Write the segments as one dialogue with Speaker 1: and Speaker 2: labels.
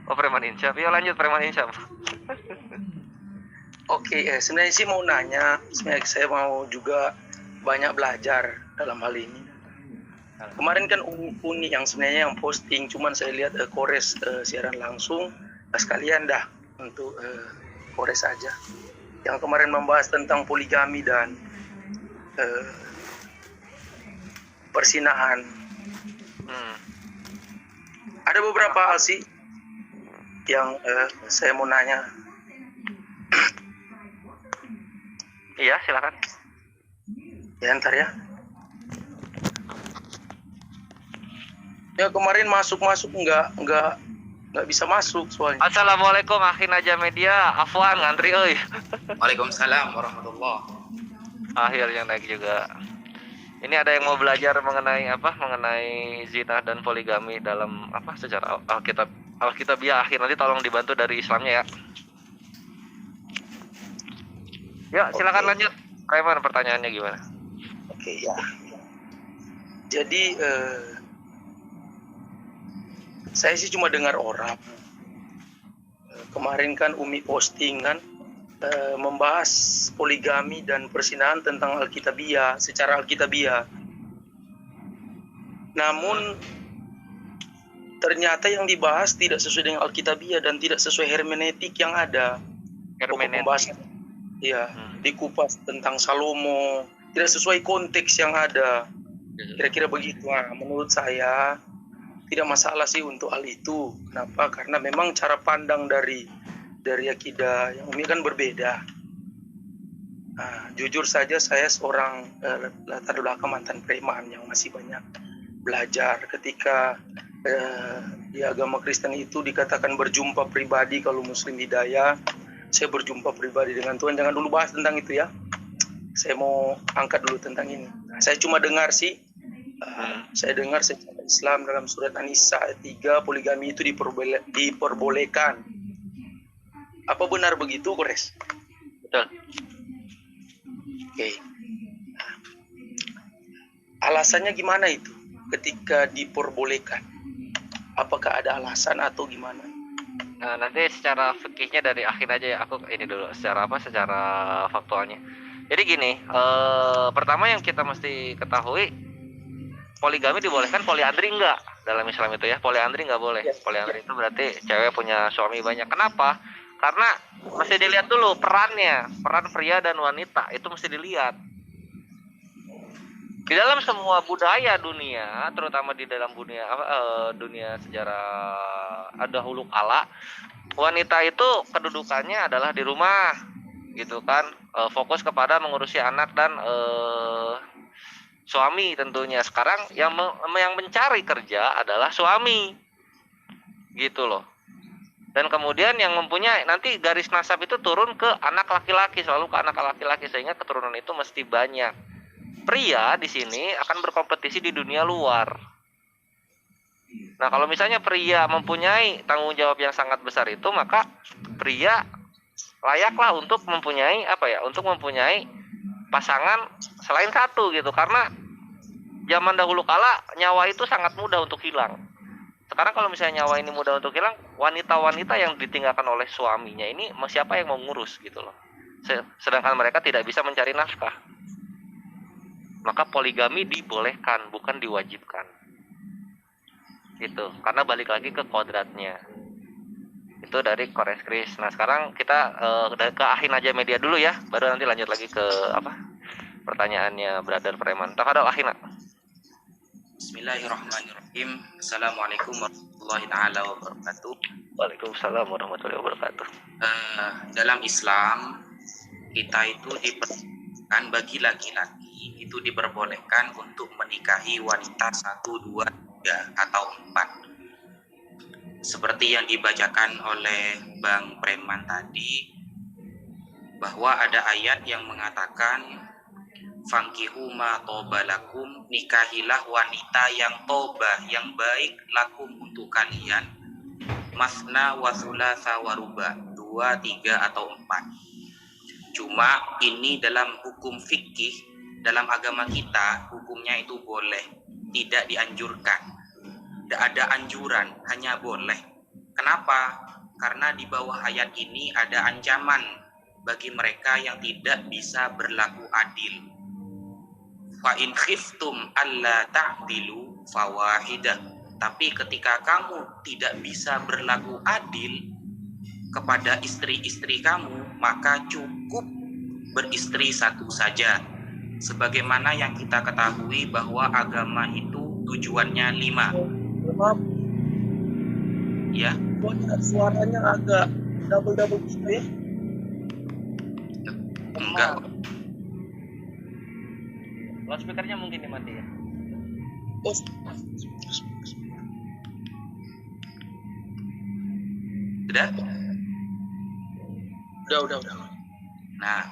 Speaker 1: Oh, preman insaf. Yuk lanjut preman insaf.
Speaker 2: Oke, sebenarnya sih mau nanya, sebenarnya saya mau juga banyak belajar dalam hal ini. Kemarin kan Uni yang sebenarnya yang posting, cuman saya lihat Kores siaran langsung, sekalian dah untuk Kores aja. Yang kemarin membahas tentang poligami dan persinahan. Ada beberapa hal sih yang saya mau nanya.
Speaker 1: Iya, silakan.
Speaker 2: Ya, ntar ya. Ya kemarin masuk nggak bisa masuk soalnya.
Speaker 1: Assalamualaikum akhi Naja Media. Afwan ngantri euy.
Speaker 3: Waalaikumsalam warahmatullah.
Speaker 1: Akhirnya naik juga. Ini ada yang mau belajar mengenai apa? Mengenai zina dan poligami dalam apa? Secara Alkitabiah akhir, nanti tolong dibantu dari Islamnya ya. Ya, silakan lanjut. Preman, pertanyaannya gimana?
Speaker 2: Oke, ya. Jadi saya sih cuma dengar orang. Kemarin kan Umi posting kan membahas poligami dan persinahan tentang Alkitabiah, secara Alkitabiah. Namun ternyata yang dibahas tidak sesuai dengan Alkitabiah dan tidak sesuai hermeneutik yang ada. Pembahasan ya, dikupas tentang Salomo, tidak sesuai konteks yang ada. Kira-kira begitu. Nah, menurut saya tidak masalah sih untuk hal itu. Kenapa? Karena memang cara pandang dari akidah yang Umi kan berbeda. Nah, jujur saja saya seorang latar belakang mantan preman yang masih banyak belajar. Ketika di agama Kristen itu dikatakan berjumpa pribadi, kalau Muslim hidayah, saya berjumpa pribadi dengan Tuhan. Jangan dulu bahas tentang itu ya. Saya mau angkat dulu tentang ini. Nah, saya cuma dengar sih. Saya dengar secara Islam dalam surat An-Nisa ayat 3 poligami itu diperbolehkan. Apa benar begitu, Kores?
Speaker 1: Betul.
Speaker 2: Oke. Alasannya gimana itu ketika diperbolehkan? Apakah ada alasan atau gimana?
Speaker 1: Nah, nanti secara fikihnya dari akhir aja ya. Aku ini dulu secara faktualnya. Jadi gini, pertama yang kita mesti ketahui, poligami dibolehkan, poliandri enggak dalam Islam itu ya. Poliandri enggak boleh. Poliandri itu berarti cewek punya suami banyak. Kenapa? Karena mesti dilihat dulu peran pria dan wanita itu mesti dilihat. Di dalam semua budaya dunia, terutama di dalam dunia sejarah dahulu kala, wanita itu kedudukannya adalah di rumah, gitu kan, fokus kepada mengurusi anak dan suami tentunya. Sekarang yang mencari kerja adalah suami, gitu loh. Dan kemudian yang mempunyai nanti garis nasab itu turun ke anak laki-laki, selalu ke anak laki-laki, sehingga keturunan itu mesti banyak. Pria di sini akan berkompetisi di dunia luar. Nah, kalau misalnya pria mempunyai tanggung jawab yang sangat besar itu, maka pria layaklah untuk mempunyai pasangan selain satu gitu. Karena zaman dahulu kala nyawa itu sangat mudah untuk hilang. Sekarang kalau misalnya nyawa ini mudah untuk hilang, wanita-wanita yang ditinggalkan oleh suaminya ini siapa yang mau ngurus gitu loh. Sedangkan mereka tidak bisa mencari nafkah. Maka poligami dibolehkan, bukan diwajibkan. Gitu. Karena balik lagi ke kodratnya. Itu dari Kores Kris. Nah, sekarang kita ke Ahin aja media dulu ya, baru nanti lanjut lagi ke pertanyaannya Brother Preman. Tafadhol Ahin.
Speaker 3: Bismillahirrahmanirrahim. Assalamualaikum warahmatullahi taala wabarakatuh.
Speaker 1: Waalaikumsalam warahmatullahi wabarakatuh.
Speaker 3: Dalam Islam kita itu diperbolehkan bagi laki-laki itu diperbolehkan untuk menikahi wanita 1, 2, 3 atau 4. Seperti yang dibacakan oleh Bang Preman tadi, bahwa ada ayat yang mengatakan fangkihu ma toba lakum, nikahilah wanita yang toba, yang baik, lakum untuk kalian, masna wa thulatha wa ruba, 2, 3 atau 4. Cuma ini dalam hukum fikih, dalam agama kita hukumnya itu boleh, tidak dianjurkan. Tidak ada anjuran, hanya boleh. Kenapa? Karena di bawah ayat ini ada ancaman bagi mereka yang tidak bisa berlaku adil. Fa in khiftum alla ta'dilu fawahidah. Tapi ketika kamu tidak bisa berlaku adil kepada istri-istri kamu, maka cukup beristri satu saja. Sebagaimana yang kita ketahui bahwa agama itu tujuannya 5.
Speaker 2: Maaf,
Speaker 3: Ya,
Speaker 2: suaranya agak double gitu ya.
Speaker 3: enggak.
Speaker 1: Loudspeakernya mungkin dimatiin.
Speaker 2: Oh,
Speaker 3: Sudah?
Speaker 2: udah.
Speaker 3: Nah,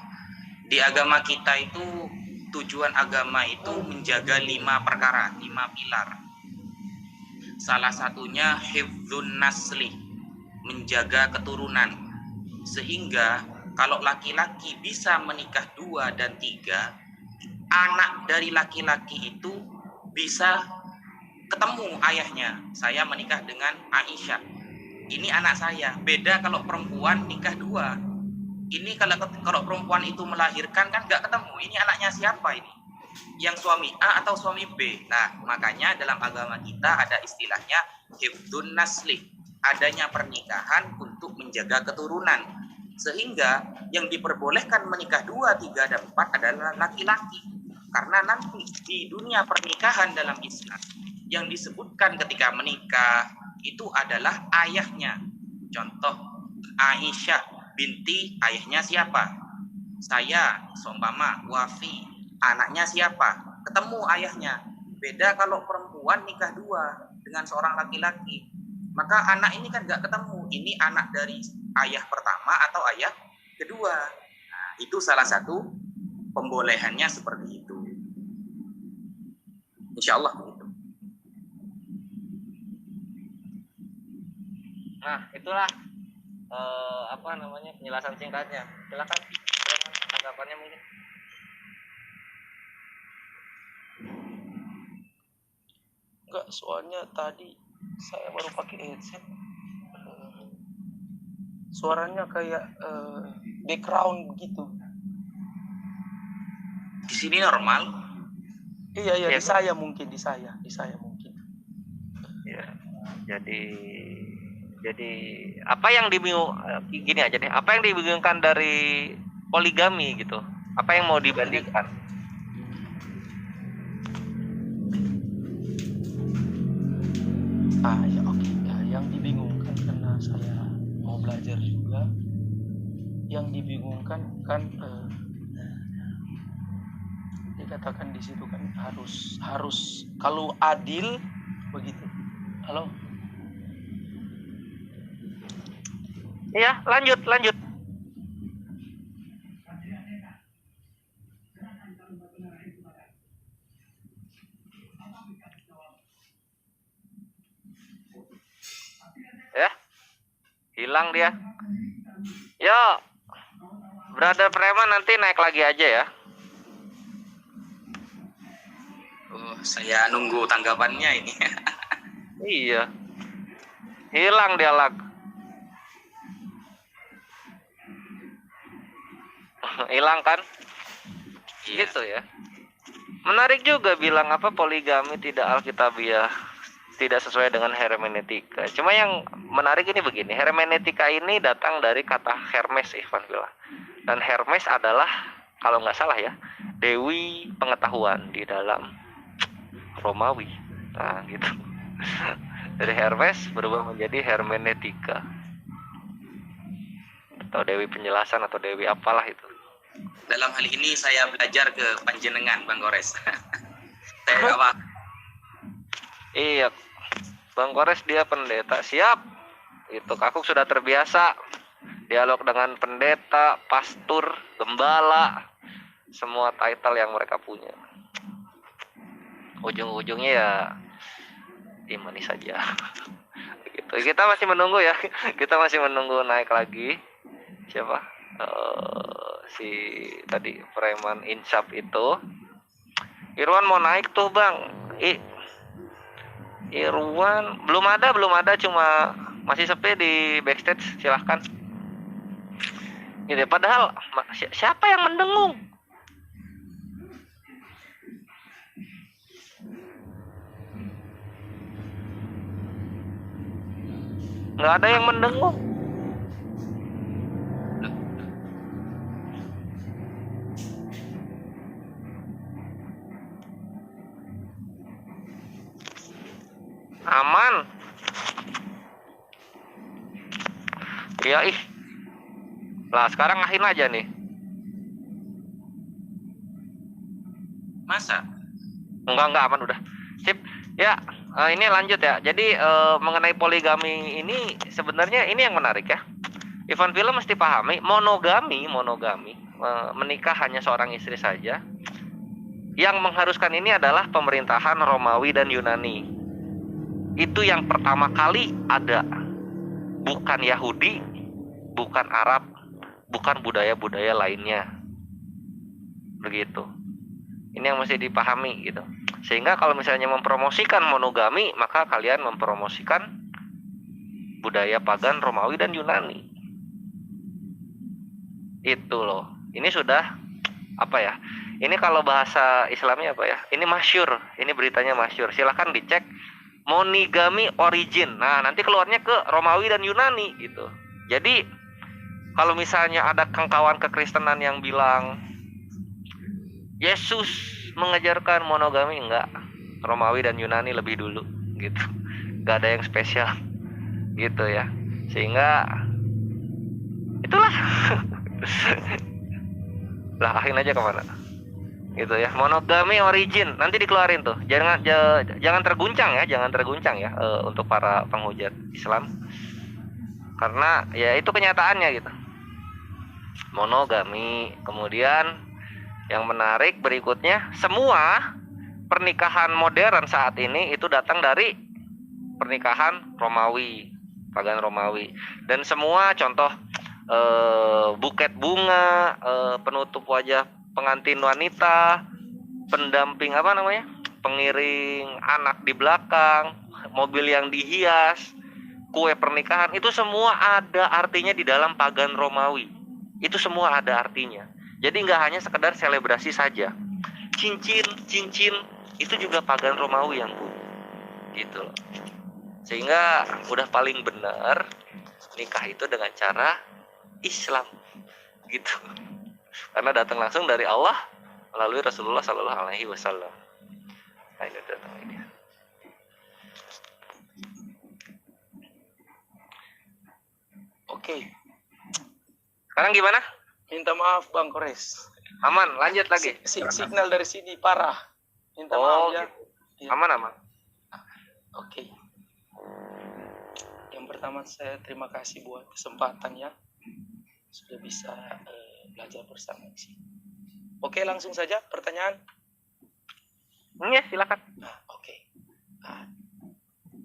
Speaker 3: di agama kita itu tujuan agama itu menjaga 5 perkara, 5 pilar. Salah satunya hifdzun nasli, menjaga keturunan. Sehingga kalau laki-laki bisa menikah 2 dan 3, anak dari laki-laki itu bisa ketemu ayahnya. Saya menikah dengan Aisyah. Ini anak saya. Beda kalau perempuan nikah 2. Ini kalau perempuan itu melahirkan kan nggak ketemu. Ini anaknya siapa ini? Yang suami A atau suami B. Nah, makanya dalam agama kita ada istilahnya hifdzun nasli. Adanya pernikahan untuk menjaga keturunan. Sehingga yang diperbolehkan menikah 2, 3, dan 4 adalah laki-laki. Karena nanti di dunia pernikahan dalam Islam yang disebutkan ketika menikah itu adalah ayahnya. Contoh, Aisyah binti, ayahnya siapa? Saya, seumpama Wafi, anaknya siapa? Ketemu ayahnya. Beda kalau perempuan nikah 2 dengan seorang laki-laki. Maka anak ini kan gak ketemu. Ini anak dari ayah pertama atau ayah kedua. Nah, itu salah satu pembolehannya seperti itu. Insya Allah begitu.
Speaker 1: Nah, itulah penjelasan singkatnya. Silakan tanggapannya mungkin.
Speaker 2: Enggak, soalnya tadi saya baru pakai headset. Suaranya kayak background gitu.
Speaker 3: Di sini normal.
Speaker 2: Iya,
Speaker 1: Ya,
Speaker 2: di saya mungkin.
Speaker 1: Ya, jadi apa yang gini aja deh, apa yang dibingungkan dari poligami gitu? Apa yang mau dibandingkan?
Speaker 2: Ya oke. Yang dibingungkan karena saya mau belajar juga. Yang dibingungkan kan dikatakan di situ kan harus kalau adil begitu. Halo.
Speaker 1: Iya, lanjut. Ya, hilang dia. Yo, Brother Preman nanti naik lagi aja ya.
Speaker 3: Oh, saya nunggu tanggapannya ini.
Speaker 1: Iya, hilang dia lag. Hilang kan?
Speaker 3: Iya.
Speaker 1: Gitu ya. Menarik juga bilang apa poligami tidak alkitabiah, tidak sesuai dengan hermeneutika. Cuma yang menarik ini begini, hermeneutika ini datang dari kata Hermes, Ikhwan Billah. Dan Hermes adalah kalau nggak salah ya, dewi pengetahuan di dalam Romawi. Nah, gitu. Dari Hermes berubah menjadi hermeneutika. Atau dewi penjelasan atau dewi apalah itu.
Speaker 3: Dalam hal ini saya belajar ke panjenengan, Bang Gores. Saya nggak paham.
Speaker 1: Iya, Bang Kores dia pendeta, siap. Itu aku sudah terbiasa dialog dengan pendeta, pastor, gembala, semua title yang mereka punya. Ujung-ujungnya ya imani saja. Gitu. Kita masih menunggu ya. Kita masih menunggu naik lagi. Siapa? Si tadi preman insaf itu. Irwan mau naik tuh, Bang. Irwan belum ada cuma Masih sepi di backstage, silahkan. Gitu. Padahal siapa yang mendengung? Nggak ada yang mendengung. Aman. Iya ih. Lah sekarang ngahin aja nih.
Speaker 3: Masa?
Speaker 1: Enggak aman udah. Sip. Ya, ini lanjut ya. Jadi mengenai poligami ini sebenarnya ini yang menarik ya. Ivan Fila mesti pahami monogami menikah hanya seorang istri saja. Yang mengharuskan ini adalah pemerintahan Romawi dan Yunani. Itu yang pertama kali ada. Bukan Yahudi, bukan Arab, bukan budaya-budaya lainnya. Begitu. Ini yang mesti dipahami gitu. Sehingga kalau misalnya mempromosikan monogami, maka kalian mempromosikan budaya pagan Romawi dan Yunani. Itu loh. Ini sudah apa ya? Ini kalau bahasa Islamnya apa ya? Ini masyhur. Ini beritanya masyhur. Silahkan dicek monogami origin. Nah, nanti keluarnya ke Romawi dan Yunani gitu. Jadi kalau misalnya ada kawan kekristenan yang bilang Yesus mengajarkan monogami, enggak. Romawi dan Yunani lebih dulu gitu. Enggak ada yang spesial gitu ya. Sehingga itulah. Lah akhirnya aja kemana? Gitu ya. Monogami origin nanti dikeluarin tuh. Jangan terguncang ya, untuk para penghujat Islam. Karena ya itu kenyataannya gitu. Monogami. Kemudian yang menarik berikutnya, semua pernikahan modern saat ini itu datang dari pernikahan Romawi, pagan Romawi. Dan semua contoh buket bunga, penutup wajah pengantin wanita, pendamping pengiring anak di belakang, mobil yang dihias, kue pernikahan, itu semua ada artinya di dalam pagan Romawi. Itu semua ada artinya. Jadi nggak hanya sekedar selebrasi saja. Cincin itu juga pagan Romawi yang punya. Gitu loh. Sehingga udah paling benar nikah itu dengan cara Islam. Gitu. Karena datang langsung dari Allah melalui Rasulullah Sallallahu Alaihi Wasallam. Nah, ini datang ini.
Speaker 2: Oke.
Speaker 1: Sekarang gimana?
Speaker 2: Minta maaf Bang Kores.
Speaker 1: Aman, lanjut lagi.
Speaker 2: Signal dari sini parah. Minta maaf ya.
Speaker 1: Gitu. Aman.
Speaker 2: Oke. Yang pertama saya terima kasih buat kesempatannya. Sudah bisa belajar bersama di sini. Oke, langsung saja pertanyaan.
Speaker 1: Ya, silakan.
Speaker 2: Oke.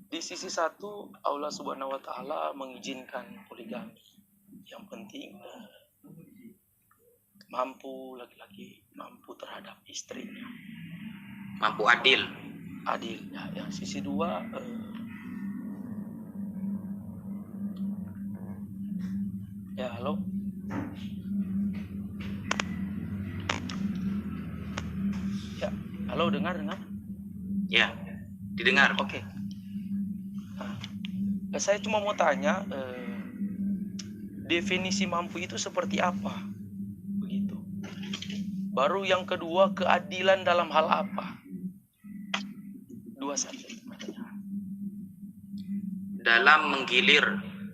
Speaker 2: Di sisi satu Allah Subhanahu wa taala mengizinkan poligami. Yang penting laki-laki mampu terhadap istrinya,
Speaker 3: mampu adil
Speaker 2: ya. Sisi dua ya halo ya halo dengar
Speaker 3: ya didengar.
Speaker 2: Oke. Saya cuma mau tanya definisi mampu itu seperti apa? Begitu. Baru yang kedua, keadilan dalam hal apa? 2 saja.
Speaker 3: Dalam menggilir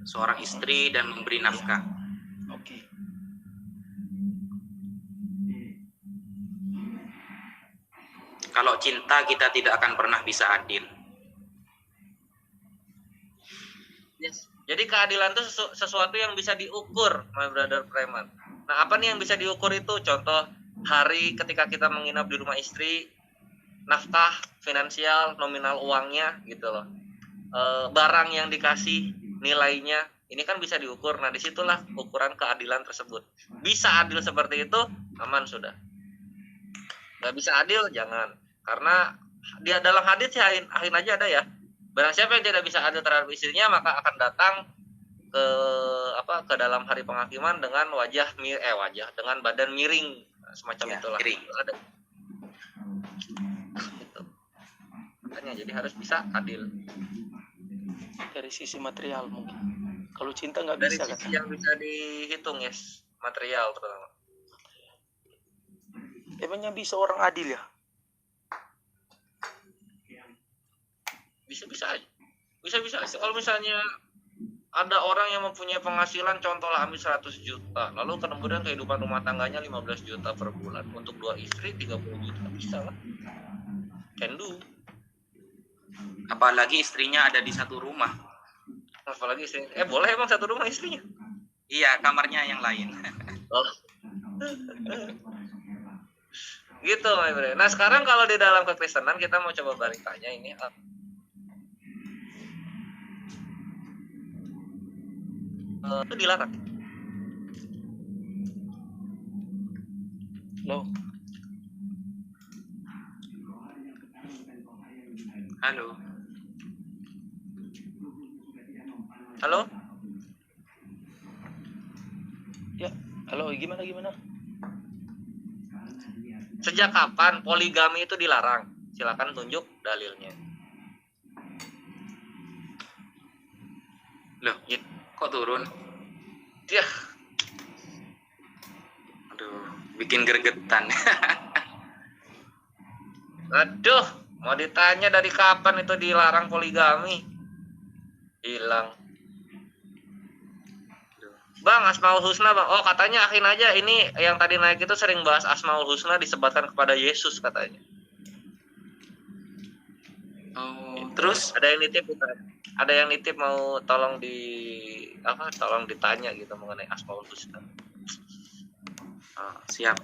Speaker 3: seorang istri dan memberi nafkah.
Speaker 2: Oke.
Speaker 3: Kalau cinta kita tidak akan pernah bisa adil.
Speaker 1: Yes. Jadi keadilan itu sesuatu yang bisa diukur, my brother preman. Nah, apa nih yang bisa diukur itu? Contoh, hari ketika kita menginap di rumah istri, nafkah, finansial, nominal uangnya, gitu loh. Barang yang dikasih, nilainya, ini kan bisa diukur. Nah, disitulah ukuran keadilan tersebut. Bisa adil seperti itu, aman sudah. Nggak bisa adil, jangan. Karena dia dalam hadis ya, akhir aja ada ya. Barang siapa yang tidak bisa adil terhadap istrinya, maka akan datang ke dalam hari penghakiman dengan dengan badan miring, semacam
Speaker 3: Ya,
Speaker 1: itulah.
Speaker 3: miring.
Speaker 1: Ada. Gitu. Makanya jadi harus bisa adil.
Speaker 2: Dari sisi material mungkin. Kalau cinta nggak
Speaker 1: Dari
Speaker 2: bisa
Speaker 1: sisi
Speaker 2: kan?
Speaker 1: yang bisa dihitung, yes, material terutama.
Speaker 2: Emangnya bisa orang adil ya?
Speaker 1: Bisa-bisa aja. Bisa-bisa aja. Kalau misalnya ada orang yang mempunyai penghasilan, contohlah ambil 100 juta, lalu kemudian kehidupan rumah tangganya 15 juta per bulan, untuk 2 istri 30 juta, bisa lah. Can do.
Speaker 3: Apalagi istrinya ada di satu rumah.
Speaker 1: Apalagi istri, boleh emang satu rumah istrinya?
Speaker 3: Iya, kamarnya yang lain.
Speaker 1: Oh. Gitu, my friend. Nah, sekarang kalau di dalam kekristenan kita mau coba balik tanya ini, itu dilarang.
Speaker 2: Loh,
Speaker 3: Halo.
Speaker 1: Halo?
Speaker 2: ya, halo, gimana?
Speaker 1: Sejak kapan poligami itu dilarang? Silakan tunjuk dalilnya.
Speaker 3: Loh, kok turun?
Speaker 1: Ya,
Speaker 3: Aduh, bikin gregetan.
Speaker 1: aduh, mau ditanya dari kapan itu dilarang poligami? Hilang. Bang, Asmaul Husna, Bang. Oh, katanya akhin aja ini yang tadi naik itu sering bahas Asmaul Husna disebatkan kepada Yesus katanya.
Speaker 3: Oh, terus
Speaker 1: Ada yang nitip mau tolong ditanya gitu mengenai Asmaul Husna.
Speaker 3: siap.